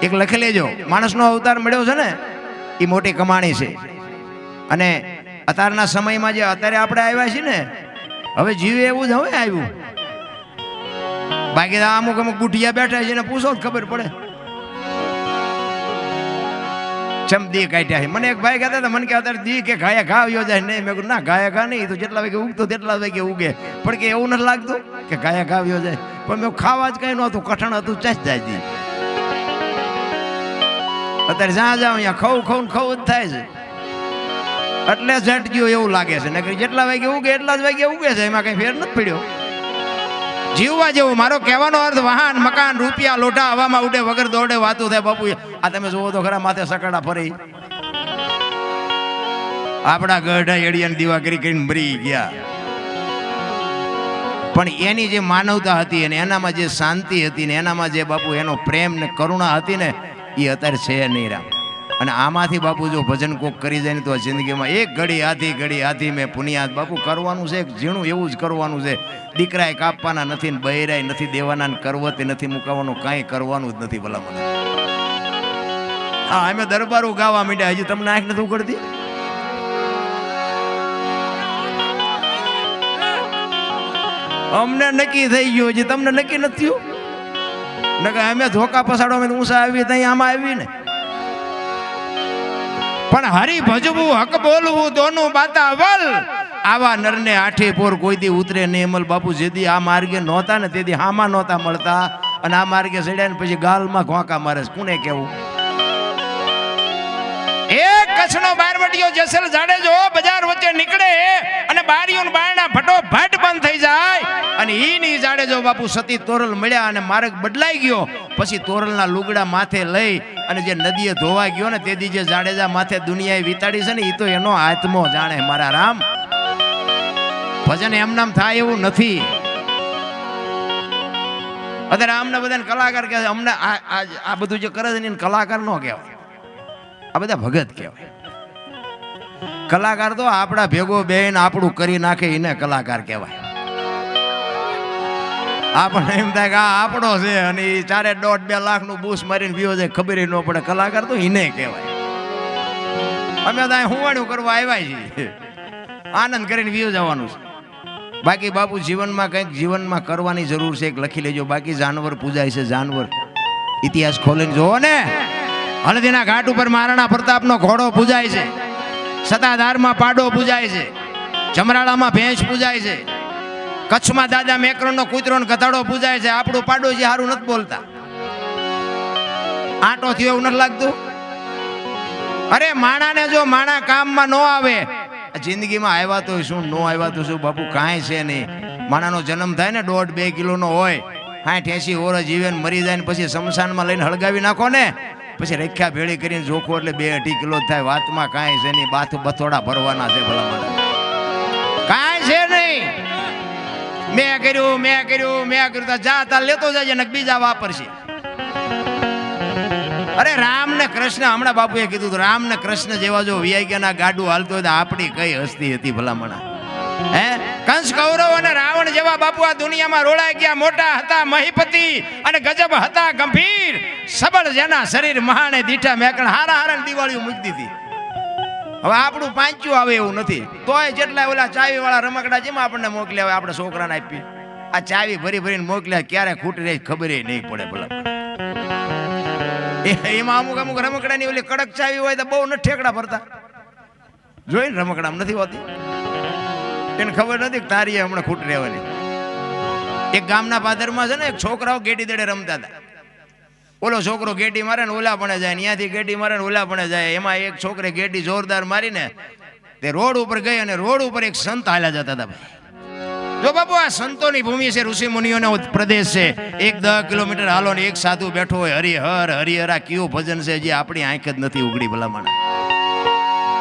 એક લખી લેજો, માણસનો અવતાર મળ્યો છે ને એ મોટી કમાણી છે. અને અત્યારના સમયમાં જે અત્યારે આપણે આવ્યા છીએ ને, હવે જીવે એવું જ હવે આવ્યું. બાકી અમુક અમુક બુઢિયા બેઠા છે એને પૂછો જ ખબર પડે. ચમ દી કાઢ્યા છે. મને એક ભાઈ કહેતા હતા, મને કે અત્યારે દી કે ગાયા ઘા આવ્યો જાય નહીં. મેં કહ્યું ના, ગાયા ઘા નહીં, તો જેટલા વાગે ઉગતો તેટલા વાગે ઉગે. પણ કે એવું નથી લાગતું કે ગાયા ઘા આવ્યો જાય. પણ મેં ખાવા જ કઈ નહોતું, કઠણ હતું, ચાસ જાય દી. અત્યારે જ્યાં જાવ અહીંયા ખવું જ થાય છે. એટલે ઝટ ગયો એવું લાગે છે. નકર જેટલા વાગે ઉગે એટલા જ વાગે ઉગે છે, એમાં કઈ ફેર નથી પડ્યો. જીવવા જેવું. મારો કહેવાનો અર્થ વાહન, મકાન, રૂપિયા, લોટા હવામાં ઉડે, વગર દોડે વાતું થાય. બાપુ આ તમે જોવો તો ખરા, માથે સકડા ફરી. આપણા ગઢા એડિયાની દીવા કરીને મરી ગયા. પણ એની જે માનવતા હતી અને એનામાં જે શાંતિ હતી ને એનામાં જે બાપુ એનો પ્રેમ ને કરુણા હતી ને, એ અત્યારે છે નહીં રામ. અને આમાંથી બાપુ જો ભજન કોક કરી જાય ને તો જિંદગીમાં એક ઘડી આધી મેં પુનિયાદ. બાપુ કરવાનું છે ઝીણું એવું જ કરવાનું છે. દીકરાએ કાપવાના નથી, બૈરાય નથી દેવાના, કરવતે નથી મુકાવાનું, કાંઈ કરવાનું જ નથી. ભલા મને હા, અમે દરબારો ગાવા માંડ્યા. હજી તમને આંખ નથી ઉગડતી? અમને નક્કી થઈ ગયું, હજી તમને નક્કી નથી થયું. નકર અમે ધોકા પસાડો અમે ઊંચા આવી ત્યાં આમાં આવી ને. પણ હરી ભજવું, હક બોલવું, દોનું બાતા વલ. આવા નરને આઠે પોર કોઈ દી ઉતરે નહીં અમલ. બાપુ જેદી આ માર્ગે નહોતા ને તેથી હામાં નહોતા મળતા, અને આ માર્ગે ચડ્યા ને પછી ગાલમાં ઘોંકા મારે. કોને કેવું? એક કચ્છનો બારવટીયો જેસલ જાડેજો બજાર વચ્ચે નીકળે અને બારીઓ બારણા ફટોફટ બંધ થઈ જાય. અને ઈ જાડેજો બાપુ સતી તોરલ મળ્યા અને માર્ગ બદલાઈ ગયો. પછી તોરલના લુગડા માથે લઈ અને જે નદીએ ધોવા ગયો ને તેથી જે જાડેજા માથે દુનિયાએ વિતાડી છે ને, એ તો એનો આત્મો જાણે. મારા રામ, ભજન એમ નામ થાય એવું નથી. અત્યારે આમને બધાને કલાકાર કહે છે. અમને આ બધું જે કરે છે ને કલાકાર નો કહેવાય, આ બધા ભગત કહેવાય. કલાકાર તો આપણા ભેગો બેન આપણું કરી નાખે એને કલાકાર કહેવાય. આપણને એમ થાય કે આ આપણો છે અને 4.5-2 લાખ નું બૂસ મારીને વિયો જાય, ખબર ન પડે. કલાકાર તો એને કહેવાય. અમે તો હુવાડું કરવા આવ્યા છીએ, આનંદ કરીને વિયો જવાનું છે. બાકી બાપુ જીવનમાં કંઈક જીવનમાં કરવાની જરૂર છે, એક લખી લેજો. બાકી જાનવર પૂજાય છે, જાનવર. ઇતિહાસ ખોલીને જોવો ને. હળદીના ઘાટ ઉપર મહારાણા પ્રતાપનો ઘોડો પૂજાય છે, સતાધારમાં પાડો પૂજાય છે, જમરાળામાં ભેંસ પૂજાય છે, કચ્છમાં દાદા મેકરણનો કૂતરો ને ગધાડો પૂજાય છે. આપણું પાડોશી હારું નથી બોલતા, આંટો થયો એવું નથી લાગતું. અરે માણાને જો માણા કામમાં ન આવે, જિંદગીમાં આવ્યા તો શું, ન આવ્યા તો શું બાપુ, કાંઈ છે નહીં. માણાનો જન્મ થાય ને 1.5-2 કિલોનો હોય, 60-80 વર્ષ જીવે ને મરી જાય ને પછી શમશાનમાં લઈને હળગાવી નાખો ને, પછી રેખ્યા ભેળી કરીને જોખો એટલે 2-2.5 કિલો થાય. વાતમાં કાંઈ છે નહીં, બથોડા ભરવાના છે. ભલા મને કાંઈ છે નહીં. મેં કર્યું જા તા લેતો જાય ને બીજા વાપરશે. અરે રામ ને કૃષ્ણ, હમણાં બાપુએ કીધું રામ ને કૃષ્ણ જેવા જો વિયાગ્યાના ગાડું હાલતો હોય તો આપણી કઈ હસ્તી હતી ભલામણા. હે, કંસ કૌરવ અને રાવણ જેવા બાપુ આ દુનિયામાં રોળાઈ ગયા. મોટા હતા મહીપતિ અને ગજબ હતા ગંભીર. સબળ જેના શરીર મહાને દીઠા મેકણ. હારા દિવાળીઓ મૂકી દીધી. હવે આપણું પાંચ્યું આવે એવું નથી. તોય જેટલા ઓલા ચાવી વાળા રમકડા જેમાં આપણને મોકલ્યા હોય, આપણે છોકરાને આપીએ. આ ચાવી ભરીને મોકલ્યા, ક્યારે ખૂટી રહી ખબર નહીં પડે. ભલા એમાં અમુક રમકડાની ઓલી કડક ચાવી હોય તો બહુ નથી ઠેકડા ભરતા. જોઈને રમકડા નથી હોતી, એને ખબર નથી તારી હમણાં ખૂટ રહેવાની. એક ગામના પાદરમાં છે ને, એક છોકરાઓ ગેડી દડે રમતા હતા. ઓલો છોકરો ગેડી મારે ને ઓલા પણ જાય, ત્યાંથી ગેડી મારે ને ઓલા પણ જાય. એમાં એક છોકરે ગેડી જોરદાર મારીને તે રોડ ઉપર ગઈ અને રોડ ઉપર એક સંત હાલ્યા જતા હતા. ભાઈ જો બાપુ, આ સંતોની ભૂમિ છે, ઋષિ મુનિઓનો પ્રદેશ છે. 1-10 કિલોમીટર હાલો ને એક સાધુ બેઠો હોય. હરિહરા કયું ભજન છે જે આપણી આંખ જ નથી ઉગડી ભલામણ.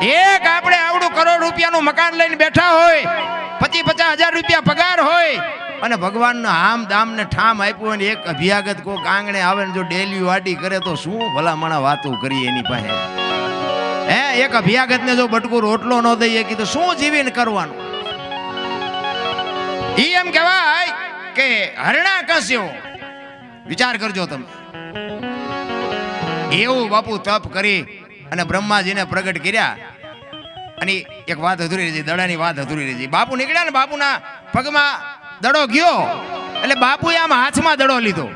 એક આપણે આવડું કરોડ રૂપિયાનું મકાન લઈને બેઠા હોય, 50-50 હજાર રૂપિયા પગાર હોય, અને ભગવાનના આમ દામ ને ઠામ આપ્યું હોય ને એક અભ્યાગત કોક આંગણે આવે ને જો ડેલી વાડી કરે તો શું ભલામણા વાતો કરીએ એની પાસે. હે, એક અભ્યાગત ને જો બટકું રોટલો ન દઈએ કે તો શું જીવીને કરવાનું. ઈ એમ કહેવાય કે હરણા કસ્યો. વિચાર કરજો તમે. એવું બાપુ તપ કરી અને બ્રહ્માજીને પ્રગટ કર્યા. અને એક વાત અધૂરી રહી, દડાની વાત અધૂરી રહી. બાપુ નીકળ્યા ને, બાપુના પગમાં દડો ગયો એટલે બાપુએ આમ હાથમાં દડો લીધો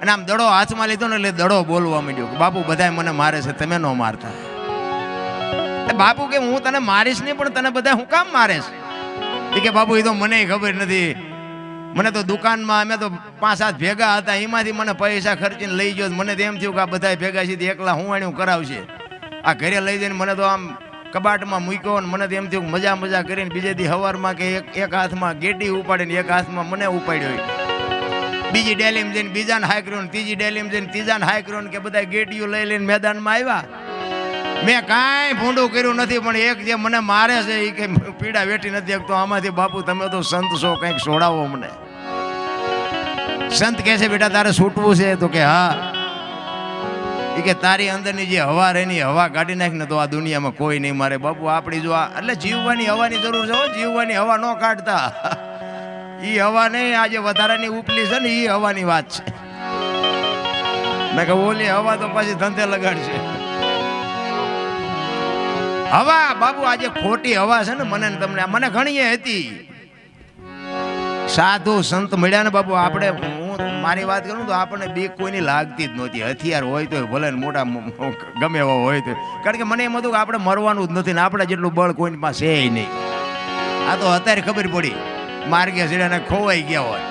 અને આમ દડો હાથમાં લીધો ને એટલે દડો બોલવા માંડ્યો કે બાપુ બધા મને મારે છે, તમે નો મારતા. બાપુ કે હું તને મારીશ નહીં, પણ તને બધા હું કામ મારે છે? કે બાપુ એ તો મને ખબર નથી, મને તો દુકાનમાં અમે તો 5-7 ભેગા હતા, એમાંથી મને પૈસા ખર્ચીને લઈ ગયો. મને તો એમ થયું કે આ બધા ભેગા છે એકલા હું આણ્યું કરાવશે. આ ઘરે લઈ જઈને મને તો આમ કબાટમાં મૂક્યો ને મને તો એમ થયું મજા કરીને બીજે દી સવારમાં કે એક હાથમાં ગેડી ઉપાડીને એક હાથમાં મને ઉપાડ્યો. બીજી ડેલીમાં જઈને બીજાને હાય કર્યો ને ત્રીજી ડેલીમાં જઈને ત્રીજાને હાય કર્યો ને કે બધા ગેડીઓ લઈ લઈને મેદાનમાં આવ્યા. મેં કાંઈ ભૂંડું કર્યું નથી, પણ એક જે મને મારે છે એ કે પીડા વેઠી નથી શકતો. આમાંથી બાપુ તમે તો સંત છો, કંઈક છોડાવો મને. સંત કહે છે બેટા તારે છૂટવું છે? તો કે હા. એ કે તારી અંદરની જે હવા રહેની હવા કાઢી નાખ ને તો આ દુનિયામાં કોઈ નહીં મારે. બાપુ આપણી જો એટલે જીવવાની હવાની જરૂર છે, જીવવાની હવા ન કાઢતા. એ હવા નહીં, આ જે વધારાની ઉપલી છે ને એ હવાની વાત છે. મેં કહું ઓલી હવા તો પાછી ધંધે લગાડશે. હવા બાપુ આજે ખોટી હવા છે ને મને તમને ઘણી હતી. સાધુ સંત મળ્યા ને બાપુ, આપણે હું મારી વાત કરું તો આપણને બીક કોઈની લાગતી જ નહોતી. હથિયાર હોય તો ભલે ને મોટા ગમે એવા હોય તો, કારણ કે મને એમ હતું કે આપણે મરવાનું જ નથી ને આપણે જેટલું બળ કોઈની પાસે છે નહીં. આ તો અત્યારે ખબર પડી, માર્ગે સીડાને ખોવાઈ ગયા હોત,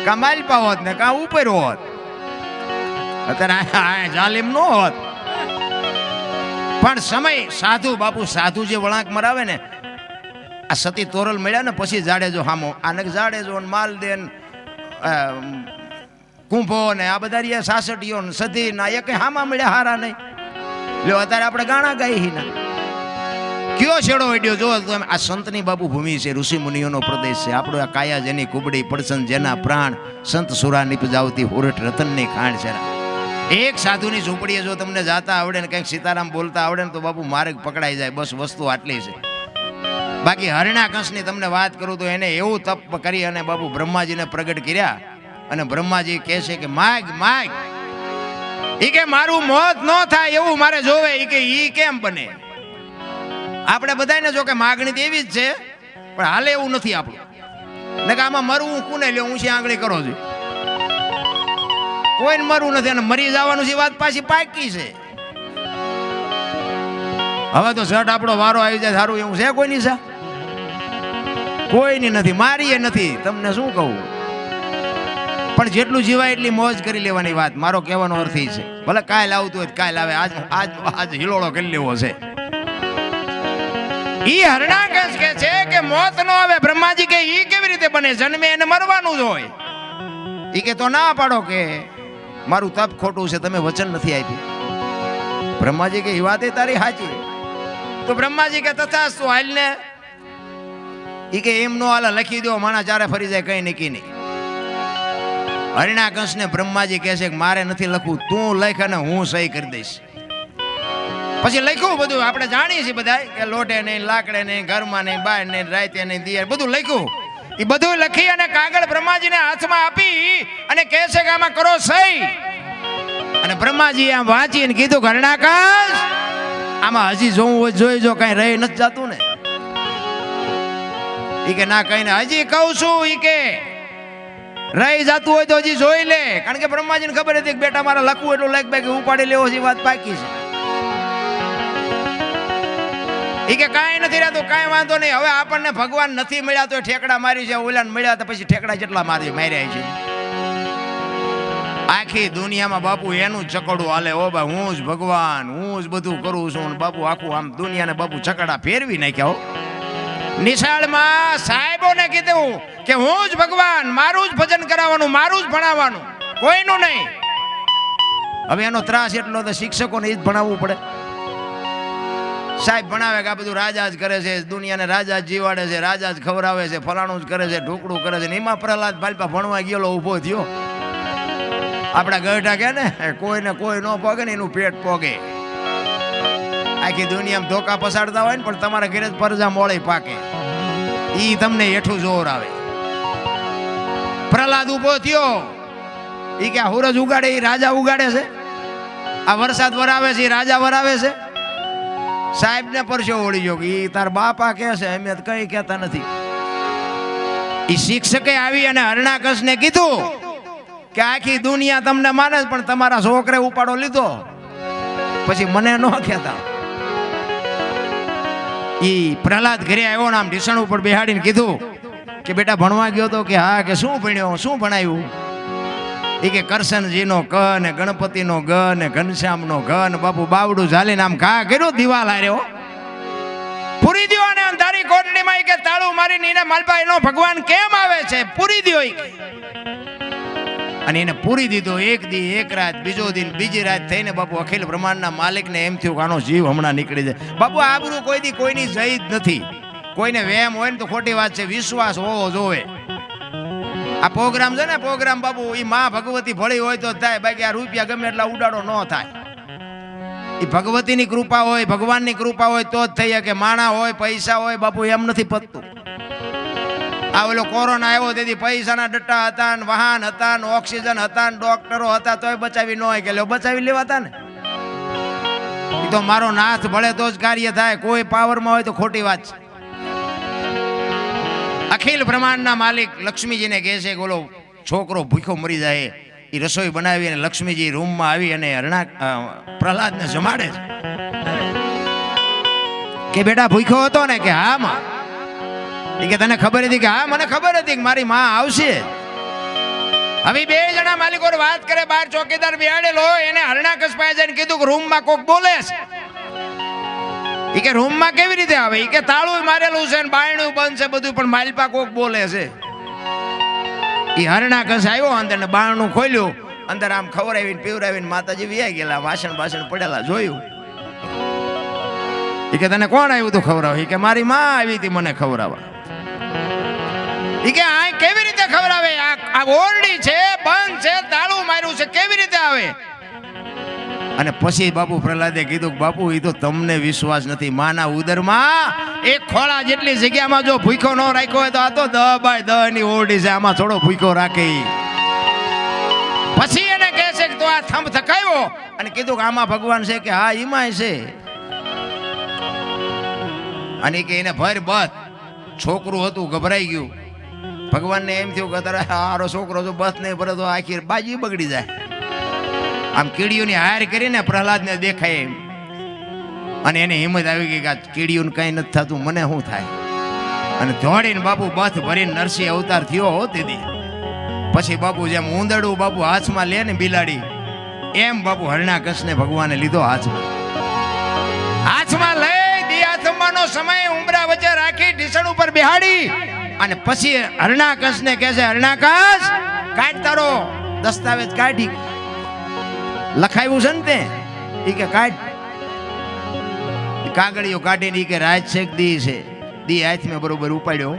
કાં માલપા હોત ને કાં ઉપર હોત, અત્યારે જાલિમ ન હોત. પણ સમય સાધુ બાપુ, સાધુ જે વળાંક મરાવે ને, આ સતી તોરલ મળ્યા ને પછી જાડેજો હામો, આને જાડેજો ને માલદેન કુંભો ને આ બધા સાસટીઓ ને સધી ના એક હામા મળ્યા હારા નહીં. લ્યો અત્યારે આપણે ગાણા ગાઈ ના કયો છેડો વડ્યો જો તમે. આ સંતની બાપુ ભૂમિ છે, ઋષિ મુનિઓનો પ્રદેશ છે. આપણો આ કાયા જેની કુબડી પડસન જેના પ્રાણ, સંત સુરા નિપજાવતી હુરઠ રતનની ખાણ છે. એક સાધુની ઝૂંપડીએ જો તમને જાતા આવડે ને કંઈક સીતારામ બોલતા આવડે ને તો બાપુ માર્ગ પકડાઈ જાય. બસ વસ્તુ આટલી છે. બાકી હરણાકંસની તમને વાત કરું તો એને એવું તપ કરી અને બાપુ બ્રહ્માજીને પ્રગટ કર્યા. અને બ્રહ્માજી કહે છે કે માગ માગ, ઈ કે મારું મોત ન થાય એવું મારે જોવે. ઈ કે ઈ કેમ બને? આપણે બધાને જો કે માગણી તો એવી જ છે, પણ હાલે એવું નથી આપણું. ને કે આમાં મરવું કોને લ્યો, ઊંચી આંગળી કરો છો, કોઈને મરવું નથી. અને મરી જવાનું છે વાત પાછી પાકી છે. હવે તો ઝટ આપણો વારો આવી જાય સારું એવું છે? કોઈની છે? કોઈની નથી, મારીએ નથી. તમને શું કહું, પણ જેટલું જીવાય એટલી મોજ કરી લેવાની વાત. મારો કહેવાનો અર્થ એ છે, ભલે કાલ આવતું હોય કાલ આવે, આજ હિલોળો કરી લેવો છે. ઈ હરણાકંસ કે છે કે મોત નો આવે. બ્રહ્માજી કે ઈ કેવી રીતે બને? જન્મે એને મરવાનું જ હોય. ઈ કે તો ના પાડો કે મારું તપ ખોટું છે, તમે વચન નથી આપ્યું. બ્રહ્માજી કે એ વાત તારી સાચી. તો બ્રહ્માજી કે તથાસ્તુ હાલ ને. ઈ કે એમ નો હાલ, લખી દો, માણા ચારે ફરી જાય, કઈ નક્કી નહીં. હરણાકંસ ને બ્રહ્માજી કહે છે કે મારે નથી લખવું, તું લખ અને હું સહી કરી દઈશ. પછી લખ્યું બધું. આપણે જાણીએ છીએ બધા કે લોટે નહીં, લાકડે નહીં, ઘરમાં નહીં, બહાર નહીં, રાતે નહીં, દિયર, બધું લખ્યું. એ બધું લખી અને કાગળ બ્રહ્માજીને હાથમાં આપી અને કહે છે કે આમાં કરો સહી. અને બ્રહ્માજી આમ વાંચીને કીધું કે હરણાકંસ આમાં હજી જોવું હોય જોઈ જો, કઈ રહી નથી જતું ને? ઈ કે ના કઈ ને, હજી કહું છું. ઈ કે રહી જતું હોય તો હજી જોઈ લે. કારણ કે બ્રહ્માજીને ખબર હતી કે બેટા મારે લખવું એટલું લખ બાકી ઉપાડી લેવો છે, વાત પાકી છે. ઈ કે કાંઈ નથી રહેતું, કાંઈ વાંધો નહીં. હવે આપણને ભગવાન નથી મળ્યા તો ઠેકડા મારી છે, ઓલાને મળ્યા તો પછી ઠેકડા જેટલા માર્યા છે. આખી દુનિયામાં બાપુ એનું જ ચકડું હાલે. ઓ બા હું જ ભગવાન, હું જ બધું કરું છું. બાપુ આખું આમ દુનિયાને બાપુ ચકડા ફેરવી નાખ્યા. નિશાળમાં સાહેબોને કીધું કે હું જ ભગવાન, મારું જ ભજન કરાવવાનું, મારું જ ભણાવવાનું, કોઈનું નહીં. હવે એનો ત્રાસ એટલો તો શિક્ષકોને જ ભણાવવું પડે. સાહેબ ભણાવે કે આ બધું રાજા જ કરે છે, દુનિયાને રાજા જ જીવાડે છે, રાજા જ ખવડાવે છે, ફલાણું જ કરે છે, ઢોકળું કરે છે. એમાં પ્રહલાદ બાલપા ભણવા ગયેલો ઊભો થયો. આપણા ગઢા કે ને કોઈને કોઈ ન પોગે ને એનું પેટ પોગે. આખી દુનિયામાં ધોકા પસાડતા હોય ને પણ તમારા ઘરે જ પરજા મોળે પાકે. ઈ તમને હેઠું જોર આવે. પ્રહલાદ ઊભો થયો. ઈ કે હુરજ ઉગાડે, ઈ રાજા ઉગાડે છે. આ વરસાદ વરાવે છે, રાજા વરાવે છે. સાહેબ ને પરસો વળી ગયો કે ઈ તાર બાપા કે છે, અમે કઈ કહેતા નથી. ઈ શિક્ષકે આવી અને હરણાકશ ને કીધું કે આખી દુનિયા તમને માને પણ તમારા છોકરે ઉપાડો લીધો, પછી મને ન કહેતા. ઈ પ્રહલાદ ઘરે આવ્યો ને આમ ઢીસણ ઉપર બેહાડીને કીધું કે બેટા ભણવા ગયો તો? કે હા. કે શું ભણ્યો, શું ભણાયું? એ કે કરશનજીનો ક ને ગણપતિનો ગ ને ઘનશ્યામનો ઘ ને બાપુ બાવડું ઝાલીને આમ ઘા કર્યો દિવાલ હાર્યો પૂરી દ્યો. અને અંધારી કોટડીમાં કે તાળું મારીને એને માલપા એનો ભગવાન કેમ આવે છે પૂરી દ્યો. અને એને પૂરી દીધો. એક દી એક રાત, બીજો દિન બીજી રાત થઈને બાપુ અખિલ બ્રહ્માંડના માલિકને એમ થયું કે આનો જીવ હમણાં નીકળી જાય. બાપુ આબરૂ કોઈ દી કોઈની જઈ જ નથી. કોઈને વહેમ હોય ને તો ખોટી વાત છે, વિશ્વાસ હોવો જોવે. આ પ્રોગ્રામ છે ને પ્રોગ્રામ બાપુ, એ માં ભગવતી ભળી હોય તો થાય, બાકી આ રૂપિયા ગમે એટલા ઉડાડો ન થાય. એ ભગવતીની કૃપા હોય, ભગવાનની કૃપા હોય તો જ થઈ શકે. માણા હોય, પૈસા હોય બાપુ, એમ નથી પતતું. આ ઓલો કોરોના આવ્યો તેથી પૈસાના ડટ્ટા હતા ને વાહન હતા ને ઓક્સિજન હતા ને ડોક્ટરો હતા તોય બચાવી ન હોય કે બચાવી લેવાતા ને. એ તો મારો નાથ ભળે તો જ કાર્ય થાય. કોઈ પાવરમાં હોય તો ખોટી વાત છે. અખિલ બ્રહ્માંડના માલિક લક્ષ્મીજીને કહે છે કે ઓલો છોકરો ભૂખ્યો મરી જાય. એ રસોઈ બનાવી અને લક્ષ્મીજી રૂમમાં આવી અને પ્રહલાદને જમાડે છે કે બેટા ભૂખ્યો હતો ને? કે હા માં. એ કે તને ખબર હતી? કે હા મને ખબર હતી કે મારી માં આવશે. હવે બે જણા માલિકો વાત કરે, બાર ચોકીદાર બિહાડેલો, એને હરણાકશ પાસે જઈને કીધું કે રૂમમાં કોક બોલે છે. એ કે રૂમમાં કેવી રીતે આવે? એ કે તાળું મારેલું છે ને બાયણું બંધ છે બધું, પણ માલપા કોક બોલે છે. એ હરણાકશ આવ્યો અંદર ને બારણું ખોલ્યું, અંદર આમ ખવડાવીને પીવડાવીને માતાજી વ્યાઈ ગયેલા, વાસણ બાસણ પડેલા જોયું. એ કે તને કોણ આવ્યું તું ખવડાવ? એ કે મારી માં આવી હતી મને ખવડાવવા. એ કે આ કેવી રીતે ખવડાવે? આ ઓરડી છે, બંધ છે, તાળું માર્યું છે, કેવી રીતે આવે? અને પછી બાપુ પ્રહલાદે કીધું કે બાપુ એ તો તમને વિશ્વાસ નથી. માના ઉદરમાં એક ખોળા જેટલી જગ્યામાં જો ભૂખ્યો ન રાખ્યો હોય તો આ તો 10 બાય 10 ની ઓરડી છે, આમાં થોડો ભૂખ્યો રાખે. પછી એને કહે છે કે તો આ થંભ થકાયો અને કીધું કે આમાં ભગવાન છે? કે હા એમાંય છે. અને કે એને ભર બસ છોકરું હતું, ગભરાઈ ગયું. ભગવાનને એમ થયું કે તારે હારો છોકરો જો બસ નહીં ભરે તો આખી બાજી બગડી જાય. આમ કીડીઓની હાર કરીને પ્રહલાદને દેખાય એમ, અને એને હિંમત આવી ગઈ કે આ કીડીઓને કઈ નથી થતું, મને શું થાય? અને દોડીને બાપુ બથ ભરીને નરસિંહ અવતાર થયો હો દીદી. પછી બાપુ જેમ ઉંદરડું બાપુ હાથમાં લે ને બિલાડી, એમ બાપુ હરણાકશને ભગવાને લીધો હાથમાં લઈ દિયાથમાનો સમય ઉંબરા વચ્ચે રાખી ઢીસણ ઉપર બેહાડી અને પછી હરણાકશને કહે છે હરણાકશ કાઢ તારો દસ્તાવેજ કાઢી લખાયું છે ને તે. એ કે કાઢ. કાગળિયો કાઢીને કે રાત છે દી છે, દી હાથમાં બરોબર ઉપાડ્યો.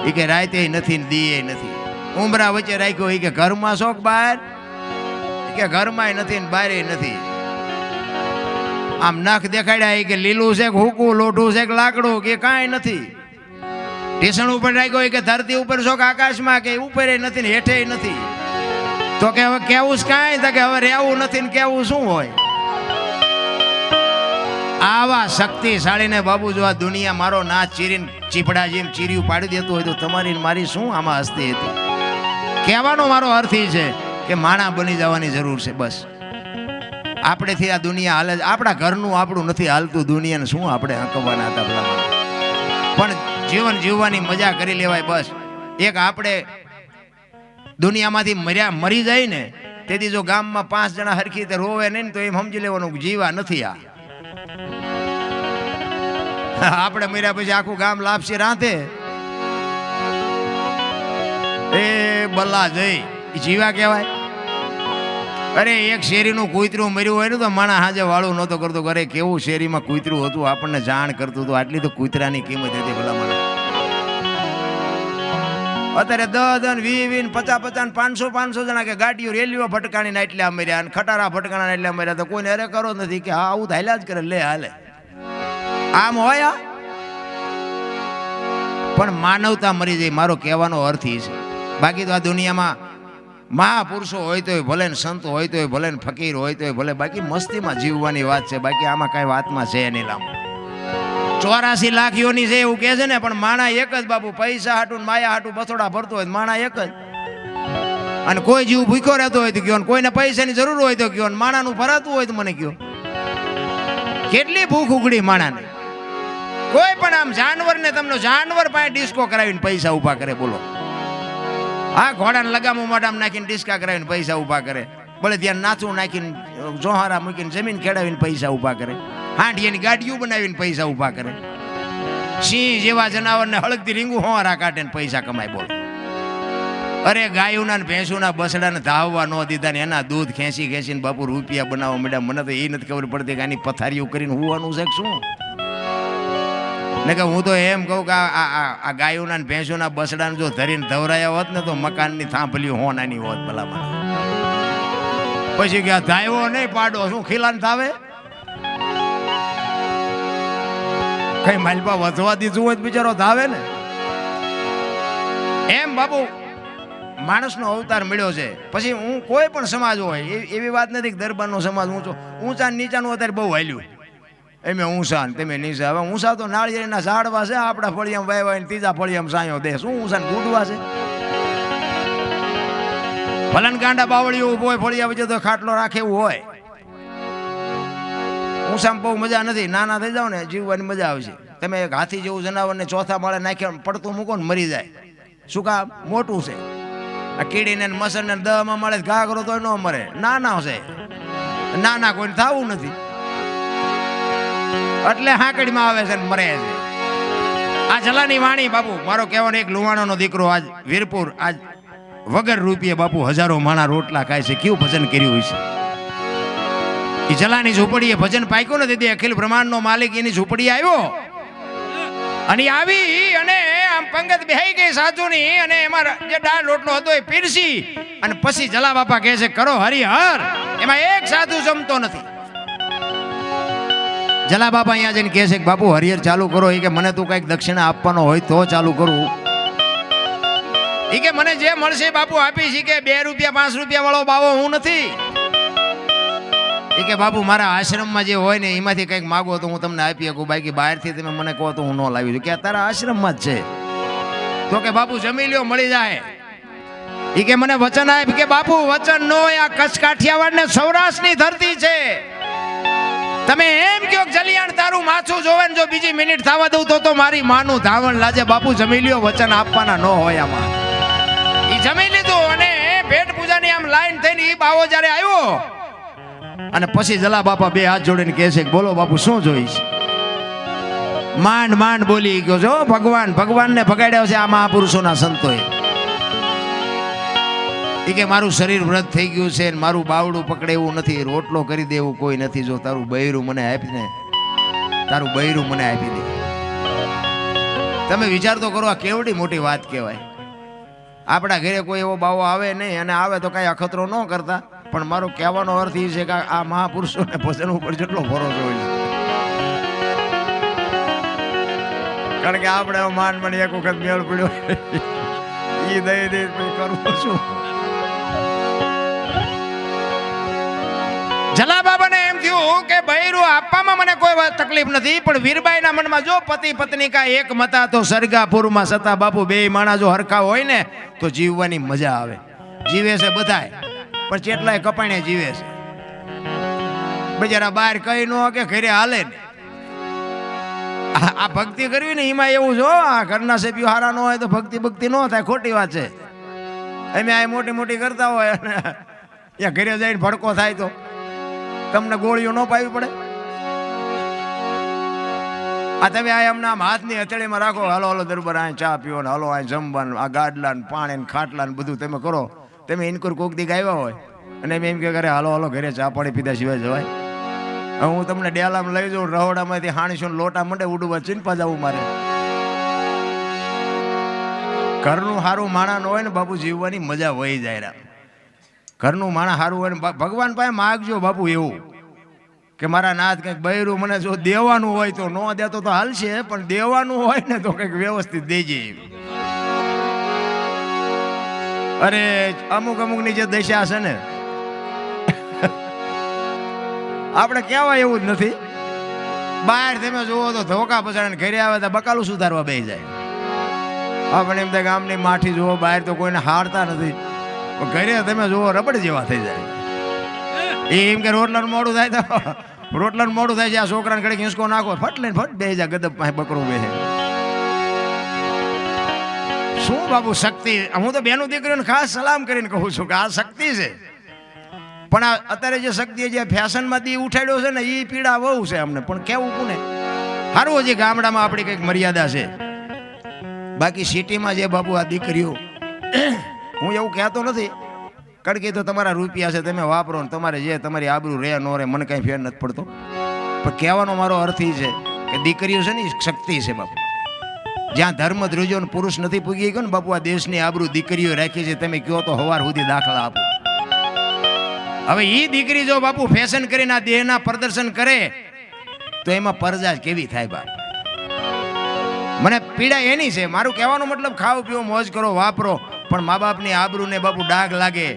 એ કે રાતે નથી ને દી નથી, ઉંબરા વચ્ચે રાખ્યો. એ કે ઘરમાં શોખ બહાર? કે ઘરમાં નથી ને બહાર નથી. આમ નખ દેખાડ્યા. કે લીલું છે કે હુકું, લોઢું છે કે લાકડું? કે કાંઈ નથી. ઢીસણ ઉપર રાખ્યો. કે ધરતી ઉપર શોખ આકાશમાં? કે ઉપર નથી ને હેઠે નથી. તો કે હવે કેવું કાંઈ? તો કે હવે રહેવું નથી ને કેવું શું હોય? આવા શક્તિશાળીને બાબુ જો આ દુનિયા મારો નાચ ચીરીને ચીપડા જેમ ચીર્યું પાડી દેતું હોય તો તમારી મારી શું આમાં હસ્તી હતી? કહેવાનો મારો અર્થ એ છે કે માણા બની જવાની જરૂર છે. બસ આપણેથી આ દુનિયા હાલે. આપણા ઘરનું આપણું નથી હાલતું, દુનિયાને શું આપણે હકવાના હતા પેલા. પણ જીવન જીવવાની મજા કરી લેવાય. બસ એક આપણે દુનિયામાંથી મરી જાય ને તેથી જો ગામમાં 5 જણા હરખી રીતે રોવે નહીં તો એમ સમજી લેવાનું જીવા નથી. આપણે મર્યા પછી આખું ગામ લાપસી રાંધે. એ બલ્લા જઈ જીવા કહેવાય. અરે એક શેરીનું કૂતરું મર્યું હોય ને તો માણા હાજે વાળું નહોતો કરતો. ઘરે કેવું શેરીમાં કૂતરું હતું આપણને જાણ કરતું હતું. આટલી તો કૂતરાની કિંમત હતી ભલા મને. અત્યારે 10 20 50 500 જણા કે ગાડીઓ રેલીઓ ભટકાણીને એટલા મર્યા અને ખટારા ભટકાણા એટલા મર્યા. તો કોઈને અરે કરો નથી કે હા આવું હાલ્યા જ કરે, લે હાલે. આમ હોય પણ માનવતા મરી જાય. મારો કહેવાનો અર્થ એ છે. બાકી તો આ દુનિયામાં મહાપુરુષો હોય તોય ભલે ને સંતો હોય તોય ભલે ને ફકીર હોય તોય ભલે, બાકી મસ્તીમાં જીવવાની વાત છે, બાકી આમાં કાંઈ વાતમાં છે નહીં. લાંબુ 84 લાખ યોની છે એવું કહે છે ને, પણ માણા એક જ બાપુ. પૈસા હાટું માયા હાટું બથોડા ભરતો હોય માણા એક જ. અને કોઈ જીવ ભૂખ્યો રહેતો હોય તો કયો, કોઈને પૈસાની જરૂર હોય તો કયો, માણાનું ભરાતું હોય તો મને કયો. કેટલી ભૂખ ઉગડી માણાને. કોઈ પણ આમ જાનવરને તમને જાનવર પાસે ડિસ્કો કરાવીને પૈસા ઉભા કરે, બોલો. આ ઘોડાને લગામું મોઢામાં નાખીને ડિસ્કા કરાવીને પૈસા ઉભા કરે, ભલે ત્યાં નાચું નાખીને જોહારા મૂકીને જમીન ખેડાવીને પૈસા ઉભા કરે, હાંડિયાની ગાડીઓ બનાવીને પૈસા ઉભા કરે, સિંહ જેવા જનાવરને હળગતી રીંગું હોવારા કાઢે પૈસા કમાય, બોલો. અરે ગાયોના ને ભેંસોના બસડાને ધાવવા ન દીધા ને એના દૂધ ખેંચી ખેંચીને બાપુ રૂપિયા બનાવવા માંડ્યા. મને તો એ નથી ખબર પડતી કે આની પથારીઓ કરીને હોવાનું છે શું. ને કે હું તો એમ કહું કે આ ગાયોના ને ભેંસોના બસડાને જો ધરીને ધવરાયા હોત ને તો મકાનની થાંભલી હોનાની હોત ભલામાં. પછી કે ધાવ્યો નહીં પાડો શું ખીલાને થાવે, કઈ માલપા વધવા દીધું હોય બિચારો ધાવે ને. એમ બાપુ માણસનો અવતાર મળ્યો છે. પછી હું કોઈ પણ સમાજ હોય એવી વાત નથી કે દરબારનો સમાજ ઊંચો, ઊંચા નીચાનું અત્યારે બહુ હાલ્યું. એમે ઊંચા ને તમે નીચા. હવે ઊંચા તો નાળિયેરના ઝાડવા છે, આપણા ફળિયામાં વાયવા ને ત્રીજા ફળિયામાં સાયો દે. શું ઊંચા ને ગુડવા છે? ભલન ગાંડા બાવળીઓ ઉભો હોય ફળિયા વચ્ચે તો ખાટલો રાખે એવું હોય. ઊંચામાં બહુ મજા નથી. નાના થઈ જાવ ને જીવવાની મજા આવશે. તમે એક હાથી જેવું જનાવરને ચોથા માળે નાખ્યા પડતું મૂકો ને મરી જાય. શું કામ? મોટું છે. આ કીડીને મસરને 10માં મળે ઘા કરો તો ન મરે. નાના છે, નાના કોઈને થવું નથી એટલે હાકડીમાં આવે છે ને મરે છે. આ જલાની વાણી બાપુ મારો કહેવાનો એક લુવાણોનો દીકરો આજ વીરપુર આજ વગર રૂપિયે બાપુ હજારો માણા રોટલા ખાય છે. કેવું ભજન કર્યું છે. એ જલાની ઝૂંપડીએ ભજન પાક્યું નથી તે અખિલ બ્રહ્માંડનો માલિક એની ઝૂંપડી આવ્યો અને આવી અને આમ પંગત બેહી ગઈ સાધુની અને એમાં જે દાળ રોટલો હતો એ પીરસી અને પછી જલા બાપા કહે છે કરો હરિહર. એમાં એક સાધુ જમતો નથી. જલા બાપા અહીંયા જઈને કહે છે કે બાપુ હરિહર ચાલુ કરો. એ કે મને તું કઈક દક્ષિણા આપવાનો હોય તો ચાલુ કરું. એ કે મને જે મળશે બાપુ આપીશ. કે 2 રૂપિયા 5 રૂપિયા વાળો બાવો હું નથી. એ કે બાપુ મારા આશ્રમમાં જે હોય ને એમાંથી કંઈક માગો તો હું તમને આપી શકું, બાકી બહારથી તમે મને કહો તો હું ન લાવી દઉં. કે તારા આશ્રમમાં જ છે તો કે બાપુ જમી લ્યો મળી જાય. એ કે મને વચન આપ. કે બાપુ વચન નો, આ કચ્છ કાઠિયાવાડ ને સૌરાષ્ટ્રની ધરતી છે. તમે એમ કહો જલિયાણ તારું માથું જોવે ને જો બીજી મિનિટ થવા દઉં તો મારી માનું ધાવણ લાજે. બાપુ જમી લ્યો, વચન આપવાના ન હોય આમાં. એ જમી લીધું અને ભેટ પૂજાની આમ લાઈન થઈને એ બાવો જ્યારે આવ્યો અને પછી જલા બાપા 2 હાથ જોડીને કહે છે બોલો બાપુ શું જોઈશ. માંડ માંડ બોલી ગયો છો ભગવાનને ભગાડ્યો છે આ મહાપુરુષોના સંતોએ. એ કે મારું શરીર વ્રત થઈ ગયું છે ને મારું બાવડું પકડે એવું નથી, રોટલો કરી દેવું કોઈ નથી. જો તારું બૈરું મને આપીને તારું બૈરું મને આપી દે. તમે વિચાર તો કરો આ કેવડી મોટી વાત કહેવાય. આપણા ઘરે કોઈ એવો બાવો આવે નહીં અને આવે તો કઈ અખતરો ન કરતા. પણ મારો કહેવાનો અર્થ એ છે કે આ મહાપુરુષોને ભજન ઉપર જેટલો ભરોસો હોય છે. કારણ કે આપણે માન મને એક વખત મેળ પડ્યો એ દઈ દઈ કરવું શું. જલા બાબાને એમ થયું કે બૈરું આપવામાં મને કોઈ તકલીફ નથી, પણ વીરબાઈના મનમાં જો પતિ પત્ની કા એક મતા તો સરગાપુરમાં સતા. બાપુ 2 માણા જો હરખા હોય ને તો જીવવાની મજા આવે. જીવે છે બધાય પણ કેટલાય કપાણે જીવે છે. બજારા બહાર કઈ ન કે ઘરે હાલે ને. આ ભક્તિ કરવી ને એમાં એવું છો આ ઘરના સભ્યો હારા ન હોય તો ભક્તિ ન થાય. ખોટી વાત છે. અમે આ મોટી મોટી કરતા હોય અને ત્યાં ઘરે જઈને ભડકો થાય તો તમને ગોળીઓ ન પાવી પડે. આ તમે આ એમના હાથની હથેળીમાં રાખો, હાલો હાલો દરબાર આ ચા પીવો ને હાલો આ જમવાનું, આ ગાડલા ને પાણી ને ખાટલા ને બધું તમે કરો. તમે ઇનકુર કોક દી આવ્યા હોય અને એમ કે કરે હાલો હાલો ઘરે ચા પાણી પીધા સિવાય જવાય. હવે હું તમને ડેલામાં લઈ જાઉં રહોડામાંથી હાણીસો લોટા મંડે ઉડવા ચીનપા જવું મારે. ઘરનું સારું માણા ન હોય ને બાપુ જીવવાની મજા વહી જાય. ઘરનું માણા સારું હોય ને ભગવાન પાસે માગજો બાપુ એવું કે મારા નાથ કંઈક બૈરું મને જો દેવાનું હોય તો ન દેતો તો હાલશે, પણ દેવાનું હોય ને તો કંઈક વ્યવસ્થિત દેજે. અરે અમુક ની જે દશા છે ને આપણે કહેવાય એવું જ નથી. બહાર તમે જોવો તો ધોકા પછાડે, ઘરે આવે તો બકાલું સુધારવા બેસી જાય. આપણે એમ થાય ગામની માઠી જુઓ, બહાર તો કોઈને હારતા નથી, પણ ઘરે તમે જુઓ રબડ જેવા થઈ જાય. એમ કે રોટલાનું મોડું થાય તો રોટલાનું મોડું થાય છે, આ છોકરાને ઘડીક હિંસકો નાખો, ફટ લઈને ફટ બેસી જાય, ગદબ પાસે બકરો બેસે. શું બાબુ શક્તિ! હું તો બેનું દીકરીઓને ખાસ સલામ કરીને કહું છું કે આ શક્તિ છે. પણ આ અત્યારે જે શક્તિ જે ફેશનમાં દી ઉઠાડ્યો છે ને એ પીડા બહુ છે અમને. પણ કેવું કોને સારું, હજી ગામડામાં આપણી કંઈક મર્યાદા છે. બાકી સિટીમાં જે બાબુ આ દીકરીઓ, હું એવું કહેતો નથી, કડકી તો તમારા રૂપિયા છે, તમે વાપરો ને તમારે જે તમારી આબરૂ રે નો રે મને કાંઈ ફેર નથી પડતો. પણ કહેવાનો મારો અર્થ એ છે કે દીકરીઓ છે ને એ શક્તિ છે બાપુ. જ્યાં ધર્મ ધ્રુજો પુરુષ નથી પૂગી ગયો ને બાપુ, આ દેશની આબરૂ દીકરીઓ રાખી છે. તમે કહો તો હવાર સુધી દાખલા આપો. હવે એ દીકરી જો બાપુ ફેશન કરીને આ દેહના પ્રદર્શન કરે તો એમાં પરજા કેવી થાય બાપ? મને પીડા એની છે. મારું કહેવાનો મતલબ ખાઓ પીવો મોજ કરો વાપરો, પણ મા બાપની આબરૂને બાપુ ડાઘ લાગે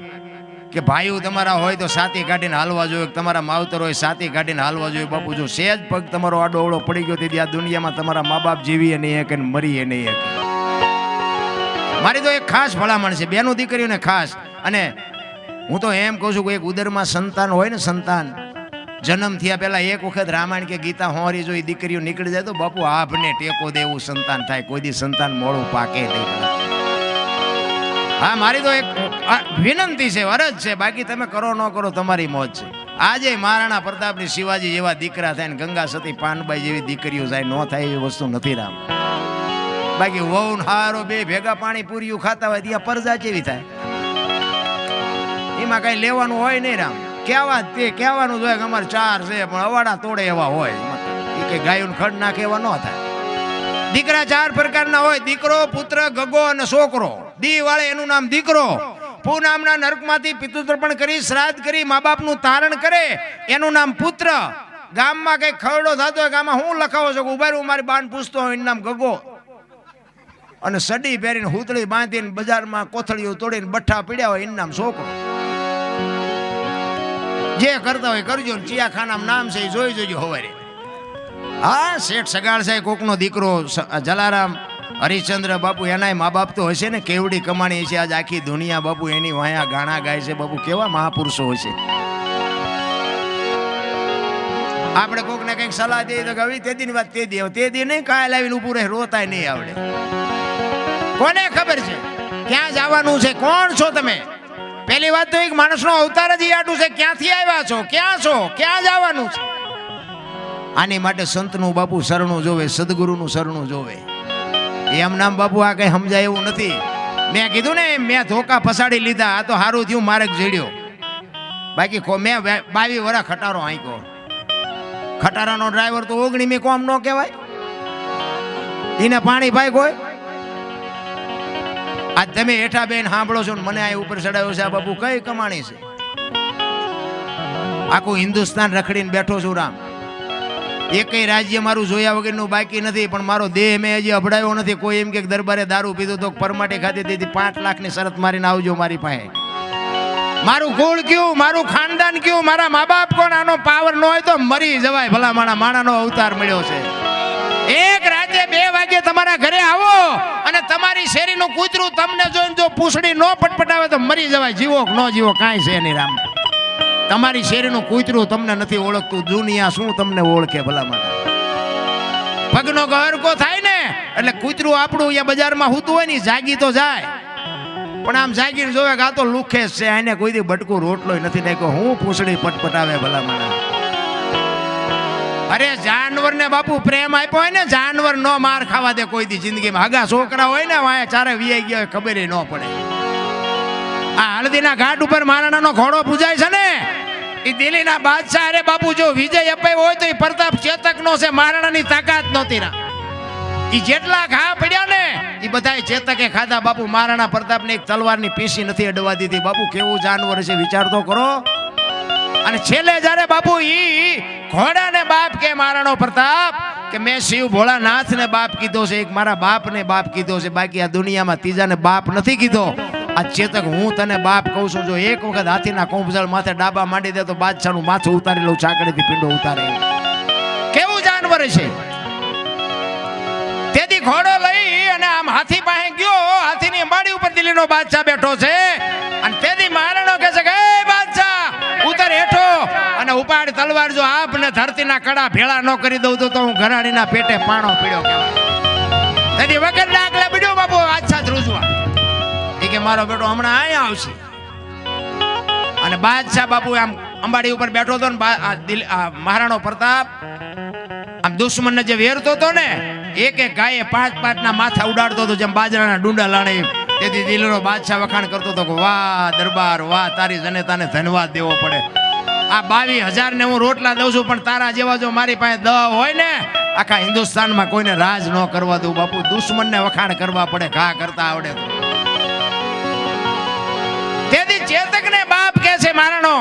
કે ભાઈઓ તમારા હોય તો સાથી કાઢીને હાલવા જોઈએ, તમારા માવતર હોય સાથી કાઢીને હાલવા જોઈએ. બાપુ જો સહેજ પગ તમારો આડો અવળો પડી ગયો તેથી આ દુનિયામાં તમારા મા બાપ જીવીએ નહીં એક અને મરીએ નહીં એક. મારી તો એક ખાસ ભલામણ છે બેનું દીકરીઓને ખાસ. અને હું તો એમ કહું છું કે એક ઉદરમાં સંતાન હોય ને, સંતાન જન્મ થયા પહેલા એક વખત રામાયણ કે ગીતા હોરી જો દીકરીઓ નીકળી જાય તો બાપુ આપને ટેકો દેવું સંતાન થાય. કોઈ દી સંતાન મોડું પાકે નહીં. હા, મારી તો એક વિનંતી છે, અરજ છે. બાકી તમે કરો ન કરો તમારી મોજ છે. આજે મહારાણા પ્રતાપની શિવાજી જેવા દીકરા થાય ને ગંગા સતી પાનબાઈ જેવી દીકરીઓ થાય, ન થાય એવી વસ્તુ નથી રામ. બાકી વહુ હારો બે ભેગા પાણી પૂરીયું ખાતા હોય ત્યાં પરજા કેવી થાય? એમાં કઈ લેવાનું હોય નહીં રામ. કહેવા તે કહેવાનું જોઈએ કે અમારે ચાર છે પણ અવાડા તોડે એવા હોય. એ કે ગાયોને ખડ નાખે એવા ન થાય. દીકરા ચાર પ્રકારના હોય: દીકરો, પુત્ર, ગગો અને છોકરો. દી વાળે એનું નામ દીકરો. પૂનામના નરકમાંથી પિતૃતર્પણ કરી શ્રાદ્ધ કરી મા બાપનું તારણ કરે એનું નામ પુત્ર. ગામમાં કઈ ખરડો થતો હોય, ગામમાં હું લખાવો છો ઉભા રહું મારી બાન પૂછતો હોય એનું નામ ગગો. અને સડી પહેરીને હુતળી બાંધીને બજારમાં કોથળીઓ તોડીને બઠ્ઠા પીડ્યા હોય એનું નામ છોકરો. જે કરતા હોય કરજો. ચિયાખાનામાં નામ છે એ જોઈ જોજો હવારે. હા, શેઠ સગાડ સાહેબ કોકનો દીકરો જલારામ હરિશ્ચંદ્ર બાપુ, એના મા બાપ તો હશે ને, કેવડી કમાણી છે. આજ આખી દુનિયા બાપુ એની વાયા ગાણા ગાય છે. બાપુ કેવા મહાપુરુષો હશે. આપણે કોક ને કઈક સલાહ દઈએ તો હવે તે દી વાત તે દી નહીં, કાય લાવીને ઉભું રહે રોતાય નહીં આવડે. કોને ખબર છે ક્યાં જવાનું છે? કોણ છો તમે? પહેલી વાત તો એક માણસનો અવતાર જ આટલું છે. ક્યાંથી આવ્યા છો, ક્યાં છો, ક્યાં જવાનું છે? આની માટે સંતનું બાપુ શરણું જોવે, સદગુરુનું શરણું જોવે. એમ નામ બાપુ આ કઈ સમજાય એવું નથી. મેં કીધું ને મેં ધોકા ફસાડી લીધા, આ તો સારું થયું માર્ગ જડ્યો. બાકી મેં 22 વર્ષ ખટારો આંક્યો. ખટારાનો ડ્રાઈવર તો 19 કોમ ન કહેવાય. એને પાણી ભાઈ કોઈ આજ તમે હેઠા બેન સાંભળો છો ને મને આ ઉપર ચડાવ્યો છે. આ બાપુ કઈ કમાણી છે? આખું હિન્દુસ્તાન રખડીને બેઠો છું રામ. એકેય રાજ્ય મારું જોયા વગરનું બાકી નથી. પણ મારો દેહ મેં હજી અભડાયો નથી. કોઈ એમ કે દરબારે દારૂ પીધો તો પરમાટી ખાધી દીધી 5 લાખની શરત મારીને આવજો મારી પાસે. મારું કુળ કયું, મારું ખાનદાન કયું, મારા મા બાપ કોણ? આનો પાવર ન હોય તો મરી જવાય. ભલા માણાનો અવતાર મળ્યો છે. એક રાતે 2 વાગે તમારા ઘરે આવો અને તમારી શેરીનું કૂતરું તમને જોઈને જો પૂંછડી ન પટપટાવે તો મરી જવાય. જીવો કે ન જીવો કાંઈ છે નહીં રામ. તમારી શેરીનું કૂતરું તમને નથી ઓળખતું, દુનિયા શું તમને ઓળખે? ભલા માણા પગનો ગહરકો થાય ને એટલે કૂતરું આપણું અહીંયા બજારમાં હૂતું હોય ને જાગી તો જાય. પણ આમ જાગીને જોવે કે આ તો લુખે છે, આને કોઈ દી બટકું રોટલો નથી નાખ્યો, હું પૂંછડી પટપટાવે? ભલા માણા અરે જાનવરને બાપુ પ્રેમ આપ્યો હોય ને, જાનવર નો માર ખાવા દે કોઈ દી જિંદગીમાં. હગા છોકરા હોય ને વાયા ચારે વિયાઈ ગયા હોય ખબર ન પડે. આ હળદીના ઘાટ ઉપર મહારાણાનો ઘોડો પૂજાય છે ને, એ દિલ્હીના બાદશાહ અરે બાપુ જો વિજય અપાયો હોય તો એ પ્રતાપ ચેતકનો છે. મહારાણાની તાકાત નહોતી રા. એ જેટલા ઘા પડ્યા ને એ બધા ચેતકે ખાધા. બાપુ મહારાણા પ્રતાપને એક તલવારની પીસી નથી અડવા દીધી. બાપુ કેવું જાનવર છે વિચાર તો કરો. અને છેલ્લે જ્યારે બાપુ ઈ ઘોડાને બાપ કે મહારાણો પ્રતાપ કે મેં શિવ ભોળાનાથને બાપ કીધો છે, એક મારા બાપને બાપ કીધો છે, બાકી આ દુનિયામાં ત્રીજાને બાપ નથી કીધો. આ ચેતક હું તને બાપ કહું છું, જો એક વખત હાથીના કોંભજળ માથે ડાબા માંડી દે તો બાદશાહનું માથું ઉતારી લઉં, ચાકડીથી પીંડો ઉતારે. કેવું જાનવર છે. તેથી ઘોડો લઈ અને આમ હાથી પાસે ગયો. હાથીની અંબાડી ઉપર દિલ્હીનો બાદશાહ બેઠો છે અને તેથી મહારાણો કહે છે કે એ બાદશાહ ઉતર હેઠો અને ઉપાડ તલવાર. જો આપને ધરતીના કડા ભેળા ન કરી દઉં તો હું ઘરાણીના પેટે પાણો પીડ્યો કહેવાય. તેથી વગર ડાકલા પીડ્યો બાપુ બાદશાહ ધ્રુજવા. એ કે મારો બેટો હમણાં અહીંયા આવશે. અને બાદશાહ બાપુ આમ અંબાડી ઉપર બેઠો હતો ને મહારાણો પ્રતાપ આમ દુશ્મનને જે વેરતો હતો ને, એક એક ગાયે 5-5 ના માથા ઉડાડતો હતો જેમ બાજરાના ડુંડા લાણે. તેથી દિલ્હીનો બાદશાહ વખાણ કરતો હતો કે વાહ દરબાર વાહ, તારી જનેતાને ધન્યવાદ દેવો પડે. આ 22,000 ને હું રોટલા દઉં છું, પણ તારા જેવા જો મારી પાસે 10 હોય ને આખા હિન્દુસ્તાનમાં કોઈને રાજ ન કરવા દઉં. બાપુ દુશ્મનને વખાણ કરવા પડે, ઘા કરતા આવડે તો. તેથી ચેતકને બાપ કહે છે મહારાણો,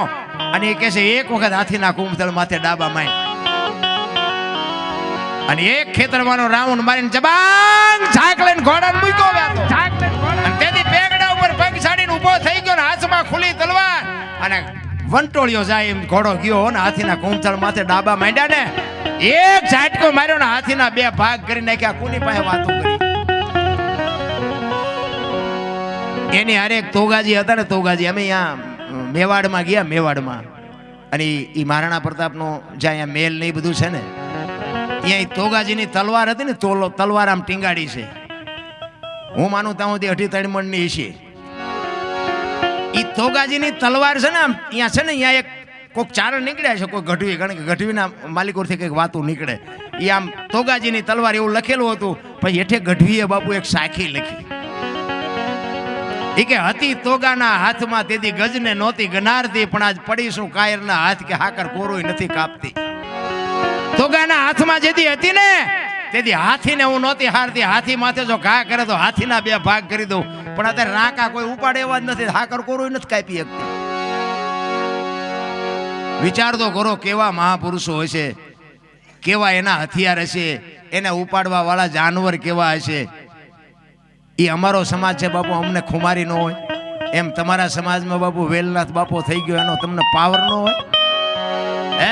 અને એ કહે છે એક વખત હાથીના કુંભતળ માથે ડાબા માંડ. અને એક ખેતરમાંનો રાઉન્ડ મારીને જબાંગ ઝાક લઈને ઘોડાને મૂક્યો વ્યાતો. અને તેથી પેગડા ઉપર પગ છાડીને ઊભો થઈ ગયો ને હાથમાં ખુલ્લી તલવાર અને વંટોળિયો જાય એમ ઘોડો ગયો ને હાથીના કુંભતળ માથે ડાબા માંડ્યા ને એક ઝાટકો માર્યો ને હાથીના 2 ભાગ કરી નાખ્યા. કોની પાસે વાતો કરી? એની હારે એક તોગાજી હતા ને, તોગાજી. અમે અહીંયા મેવાડમાં ગયા, મેવાડમાં. અને એ મહારાણા પ્રતાપનો જ્યાં અહીંયા મેલ ને બધું છે ને, અહીંયા તોગાજીની તલવાર હતી ને, તલવાર આમ ટીંગાડી છે. હું માનું ત્યાં સુધી 2.5 મણની છે. એ તોગાજીની તલવાર છે ને, આમ અહીંયા છે ને, અહીંયા એક કોઈક ચારણ નીકળ્યા છે, કોઈ ગઢવી, કારણ કે ગઢવીના માલિકોથી કંઈક વાતું નીકળે. એ આમ તોગાજીની તલવાર એવું લખેલું હતું. પછી હેઠે ગઢવીએ બાપુ એક સાખી લખી. એ કે હતી તોગાના હાથમાં તેથી ગજને નહોતી ગનારતી, પણ આજ પડીશું કાયરના હાથ કે હાકર કોરોય નથી કાપતી. તોગાના હાથમાં જેથી હતી ને તેથી હાથીને હું નહોતી હારતી. હાથી માથે જો ઘા કરે તો હાથીના 2 ભાગ કરી દઉં, પણ અત્યારે રાંકા કોઈ ઉપાડે એવા જ નથી, હાકર કોરોય નથી કાપી શકતી. વિચાર તો કરો કેવા મહાપુરુષો હશે, કેવા એના હથિયાર હશે, એને ઉપાડવા વાળા જાનવર કેવા હશે. એ અમારો સમાજ છે બાપુ, અમને ખુમારી ન હોય એમ તમારા સમાજમાં બાપુ વેલનાથ બાપો થઈ ગયો, એનો તમને પાવર ન હોય? હે,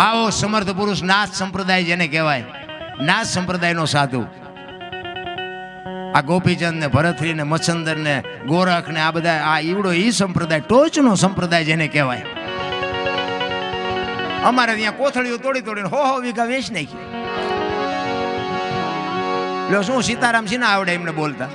આવો સમર્થ પુરુષ, નાથ સંપ્રદાય જેને કહેવાય, નાથ સંપ્રદાયનો સાધુ. આ ગોપીચંદ ને ભરતરી ને મચ્છંદર ને ગોરખ ને આ બધા, આ ઈવડો ઈ સંપ્રદાય, ટોચનો સંપ્રદાય જેને કહેવાય. અમારે ત્યાં કોથળીઓ તોડી તોડીને 100 વીઘા વેચ નાખી. શું સીતારામ સિંહ આવડે એમને બોલતા?